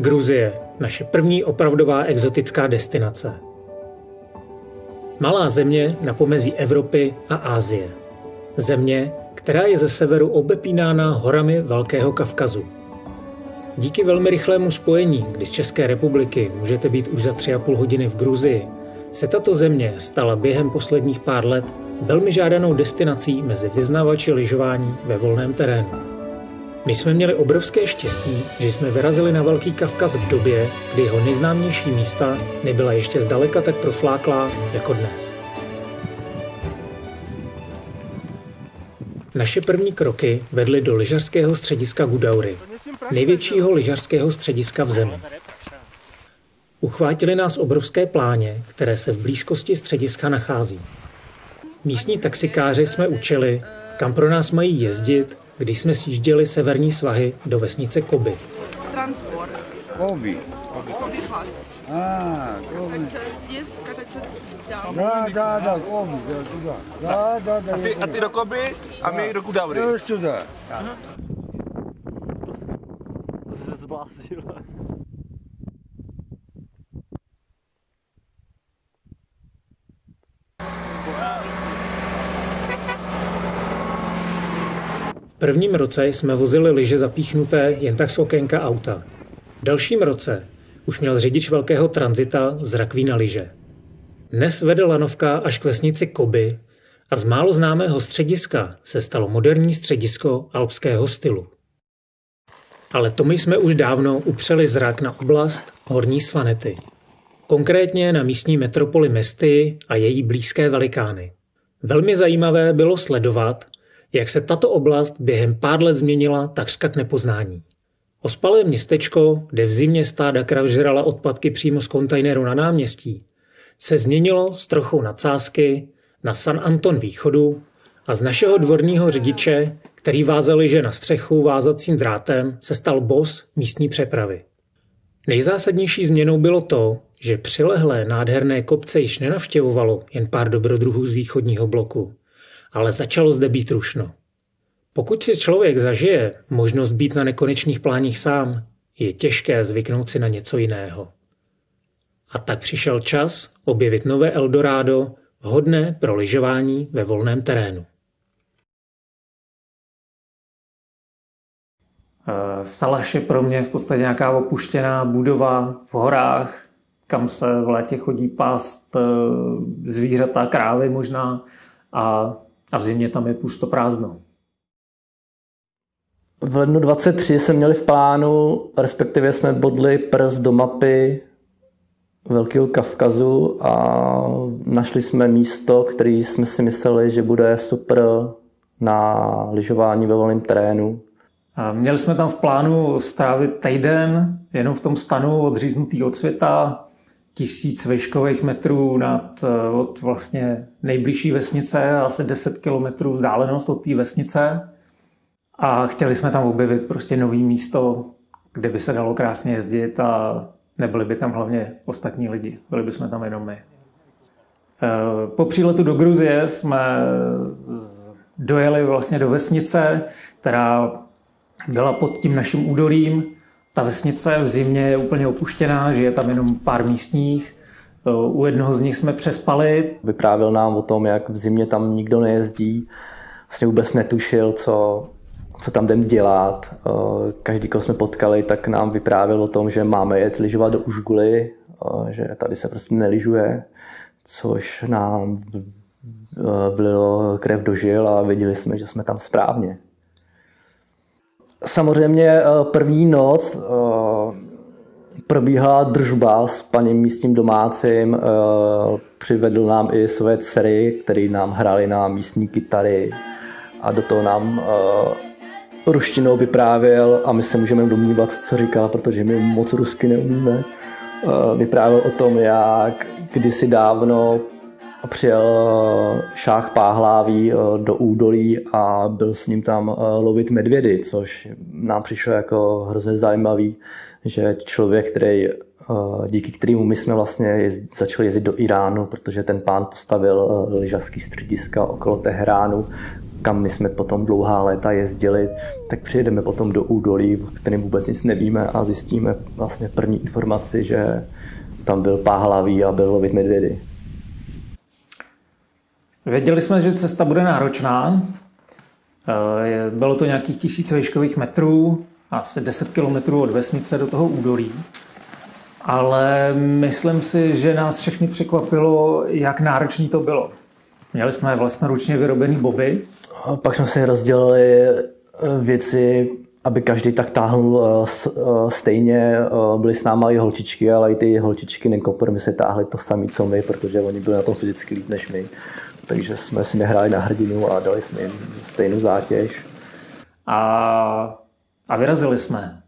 Gruzie, naše první opravdová exotická destinace. Malá země na pomezí Evropy a Asie. Země, která je ze severu obepínána horami Velkého Kavkazu. Díky velmi rychlému spojení, kdy z České republiky můžete být už za 3,5 hodiny v Gruzii, se tato země stala během posledních pár let velmi žádanou destinací mezi vyznavači lyžování ve volném terénu. My jsme měli obrovské štěstí, že jsme vyrazili na Velký Kavkaz v době, kdy jeho nejznámější místa nebyla ještě zdaleka tak profláklá jako dnes. Naše první kroky vedly do lyžařského střediska Gudaury, největšího lyžařského střediska v zemi. Uchvátili nás obrovské pláně, které se v blízkosti střediska nachází. Místní taxikáři jsme učili, kam pro nás mají jezdit, když jsme sjížděli severní svahy do vesnice Koby. Transport. Koby. Koby pas. Koby. Здесь кататься там. Да, Koby, туда. A ty do Koby a my do Gudaury. Сюда. To jsi se zbláznil. V prvním roce jsme vozili lyže zapíchnuté jen tak z okénka auta. V dalším roce už měl řidič velkého tranzita zrakví na lyže. Dnes vede lanovka až k vesnici Koby a z málo známého střediska se stalo moderní středisko alpského stylu. Ale to my jsme už dávno upřeli zrak na oblast Horní Svanety. Konkrétně na místní metropoli Mestii a její blízké velikány. Velmi zajímavé bylo sledovat, jak se tato oblast během pár let změnila takřka k nepoznání. Ospalé městečko, kde v zimě stáda krav žrala odpadky přímo z kontejneru na náměstí, se změnilo z trochu nadsázky na San Anton východu a z našeho dvorního řidiče, který vázal lyže na střechu vázacím drátem, se stal boss místní přepravy. Nejzásadnější změnou bylo to, že přilehlé nádherné kopce již nenavštěvovalo jen pár dobrodruhů z východního bloku, ale začalo zde být rušno. Pokud si člověk zažije možnost být na nekonečných pláních sám, je těžké zvyknout si na něco jiného. A tak přišel čas objevit nové Eldorado, vhodné pro lyžování ve volném terénu. Salaš je pro mě v podstatě nějaká opuštěná budova v horách, kam se v létě chodí pást zvířata, krávy možná, a v zimě tam je pusto prázdno. V lednu 23 jsme měli v plánu, respektive jsme bodli prst do mapy Velkého Kavkazu a našli jsme místo, které jsme si mysleli, že bude super na lyžování ve volném terénu. Měli jsme tam v plánu strávit týden jenom v tom stanu odříznutý od světa, 1000 výškových metrů od vlastně nejbližší vesnice, asi 10 kilometrů vzdálenost od té vesnice. A chtěli jsme tam objevit prostě nový místo, kde by se dalo krásně jezdit a nebyli by tam hlavně ostatní lidi. Byli bychom tam jenom my. Po příletu do Gruzie jsme dojeli vlastně do vesnice, která byla pod tím naším údolím. Ta vesnice v zimě je úplně opuštěná, že je tam jenom pár místních. U jednoho z nich jsme přespali. Vyprávěl nám o tom, jak v zimě tam nikdo nejezdí. Vlastně vůbec netušil, co tam jdem dělat. Každý, koho jsme potkali, tak nám vyprávěl o tom, že máme jet lyžovat do Užguly, že tady se prostě nelyžuje, což nám vlilo krev do žil a věděli jsme, že jsme tam správně. Samozřejmě první noc probíhala držba s paním místním domácím. Přivedl nám i své dcery, které nám hrály na místní kytary a do toho nám ruštinou vyprávěl, a my se můžeme domnívat, co říkal, protože my moc rusky neumíme. Vyprávěl o tom, jak kdysi dávno přijel šáh Páhlaví do údolí a byl s ním tam lovit medvědy, což nám přišlo jako hrozně zajímavý, že člověk, díky kterému my jsme vlastně začali jezdit do Iránu, protože ten pán postavil lyžařský střediska okolo Teheránu, kam my jsme potom dlouhá léta jezdili, tak přijedeme potom do údolí, o kterém vůbec nic nevíme a zjistíme vlastně první informaci, že tam byl páhlavý a byl lovit medvědy. Věděli jsme, že cesta bude náročná. Bylo to nějakých 1000 výškových metrů, asi 10 kilometrů od vesnice do toho údolí. Ale myslím si, že nás všechny překvapilo, jak náročný to bylo. Měli jsme vlastnoručně vyrobený boby. Pak jsme si rozdělili věci, aby každý tak táhnul stejně. Byly s náma i holčičky, ale i ty holčičky nekompromisně táhly to samé, co my, protože oni byli na tom fyzicky líp než my. Takže jsme si nehráli na hrdinu a dali jsme jim stejnou zátěž. A vyrazili jsme.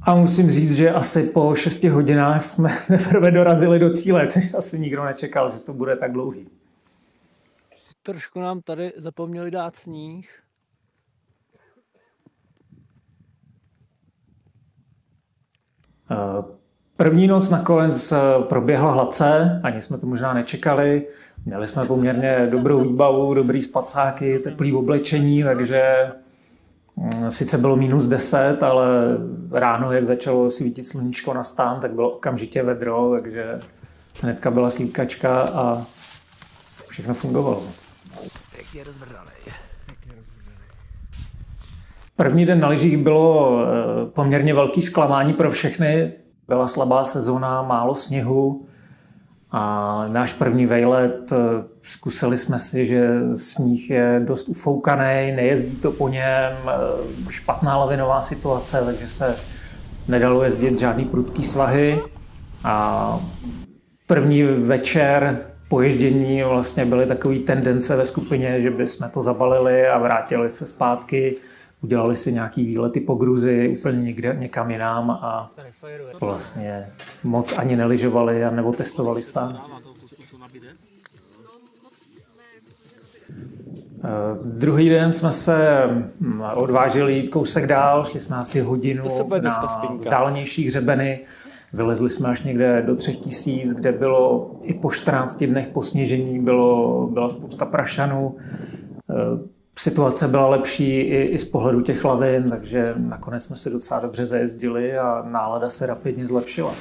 A musím říct, že asi po 6 hodinách jsme teprve dorazili do cíle, což asi nikdo nečekal, že to bude tak dlouhý. Trošku nám tady zapomněli dát sníh. První noc nakonec proběhla hladce, ani jsme to možná nečekali. Měli jsme poměrně dobrou výbavu, dobrý spacáky, teplý oblečení, takže sice bylo -10, ale ráno, jak začalo svítit sluníčko na stán, tak bylo okamžitě vedro, takže hnedka byla slíkačka a všechno fungovalo. První den na lyžích bylo poměrně velký zklamání pro všechny. Byla slabá sezóna, málo sněhu a náš první vejlet, zkusili jsme si, že sníh je dost ufoukaný, nejezdí to po něm, špatná lavinová situace, takže se nedalo jezdit žádný prudký svahy. A první večer po ježdění vlastně byly takové tendence ve skupině, že bychom to zabalili a vrátili se zpátky. Udělali si nějaký výlety po Gruzii, úplně někam jinam a vlastně moc ani nelyžovali a nebo testovali stán. Druhý den jsme se odvážili jít kousek dál, šli jsme asi hodinu na vzdálenější hřebeny. Vylezli jsme až někde do 3000, kde bylo i po 14 dnech po sněžení byla spousta prašanů. Situace byla lepší i z pohledu těch lavin, takže nakonec jsme se docela dobře zajezdili a nálada se rapidně zlepšila.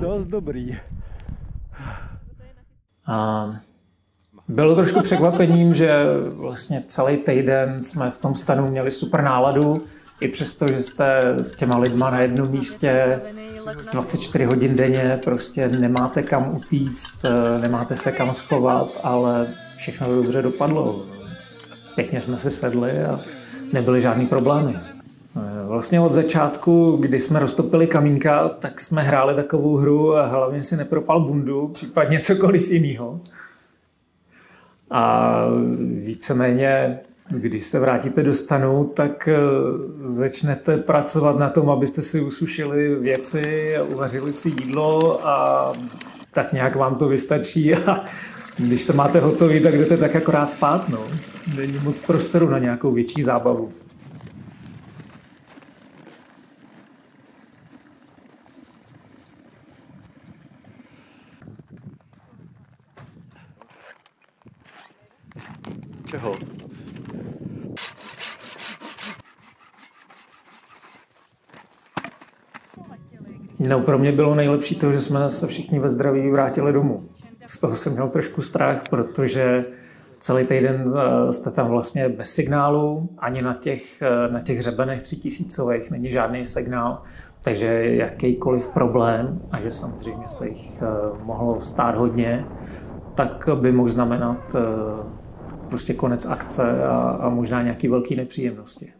Dost dobrý. A bylo trošku překvapením, že vlastně celý týden jsme v tom stanu měli super náladu, i přesto, že jste s těma lidma na jednom místě 24 hodin denně, prostě nemáte kam utíct, nemáte se kam schovat, ale všechno dobře dopadlo. Pěkně jsme si sedli a nebyly žádný problémy. Vlastně od začátku, kdy jsme roztopili kamínka, tak jsme hráli takovou hru a hlavně si nepropal bundu, případně cokoliv jiného. A víceméně Když se vrátíte do stanu, tak začnete pracovat na tom, abyste si usušili věci a uvařili si jídlo a tak nějak vám to vystačí a když to máte hotový, tak jdete tak akorát spát. No. Není moc prostoru na nějakou větší zábavu. Čeho? No, pro mě bylo nejlepší to, že jsme se všichni ve zdraví vrátili domů. Z toho jsem měl trošku strach, protože celý týden jste tam vlastně bez signálu, ani na těch hřebenech 3000 není žádný signál, takže jakýkoliv problém, a že samozřejmě se jich mohlo stát hodně, tak by mohl znamenat prostě konec akce a možná nějaký velký nepříjemnosti.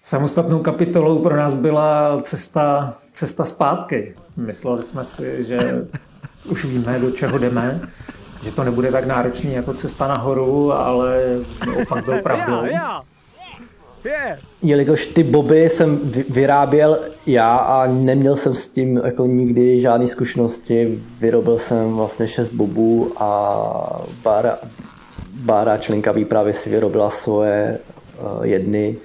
Samostatnou kapitolou pro nás byla cesta zpátky. Mysleli jsme si, že už víme, do čeho jdeme, že to nebude tak náročný jako cesta nahoru, ale opak byl pravdou. Jelikož ty boby jsem vyráběl já a neměl jsem s tím jako nikdy žádné zkušenosti, vyrobil jsem vlastně 6 bobů a Bára členka výpravy si vyrobila svoje jedny.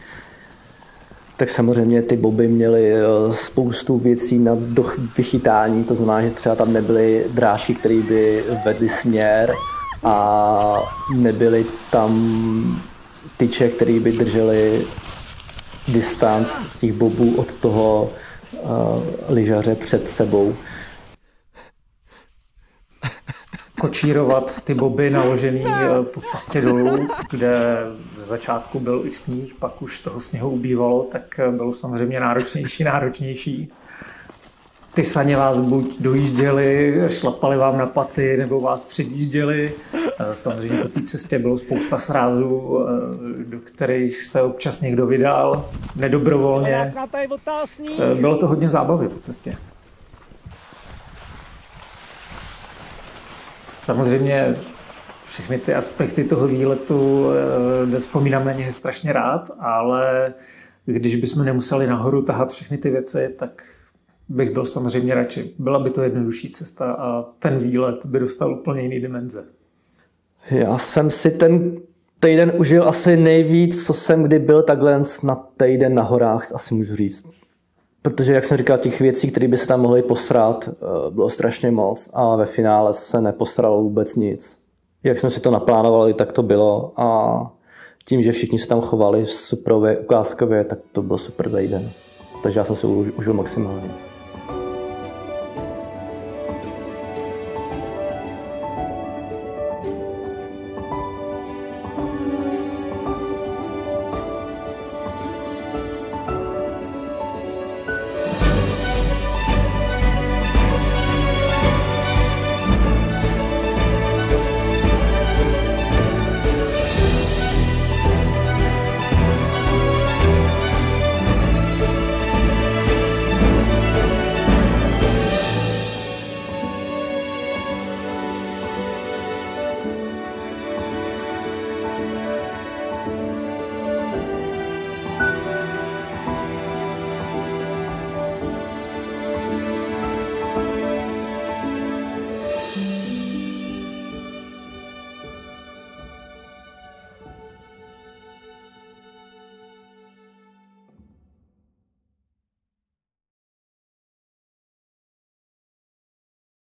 Tak samozřejmě ty boby měly spoustu věcí na vychytání, to znamená, že třeba tam nebyly drážky, které by vedly směr a nebyly tam tyče, které by držely distanc těch bobů od toho lyžaře před sebou. Kočírovat ty boby naložený po cestě dolů, kde v začátku byl i sníh, pak už toho sněhu ubývalo, tak bylo samozřejmě náročnější. Ty saně vás buď dojížděly, šlapali vám na paty, nebo vás předjížděli. Samozřejmě po té cestě bylo spousta srázů, do kterých se občas někdo vydal nedobrovolně. Bylo to hodně zábavy po cestě. Samozřejmě všechny ty aspekty toho výletu, vzpomínám na ně strašně rád, ale když bychom nemuseli nahoru tahat všechny ty věci, tak bych byl samozřejmě radši. Byla by to jednodušší cesta a ten výlet by dostal úplně jiný dimenze. Já jsem si ten týden užil asi nejvíc, co jsem kdy byl takhle na týden na horách, asi můžu říct. Protože, jak jsem říkal, těch věcí, které by se tam mohly posrat, bylo strašně moc a ve finále se neposralo vůbec nic. Jak jsme si to naplánovali, tak to bylo a tím, že všichni se tam chovali suprově, ukázkově, tak to byl super týden. Takže já jsem si užil maximálně.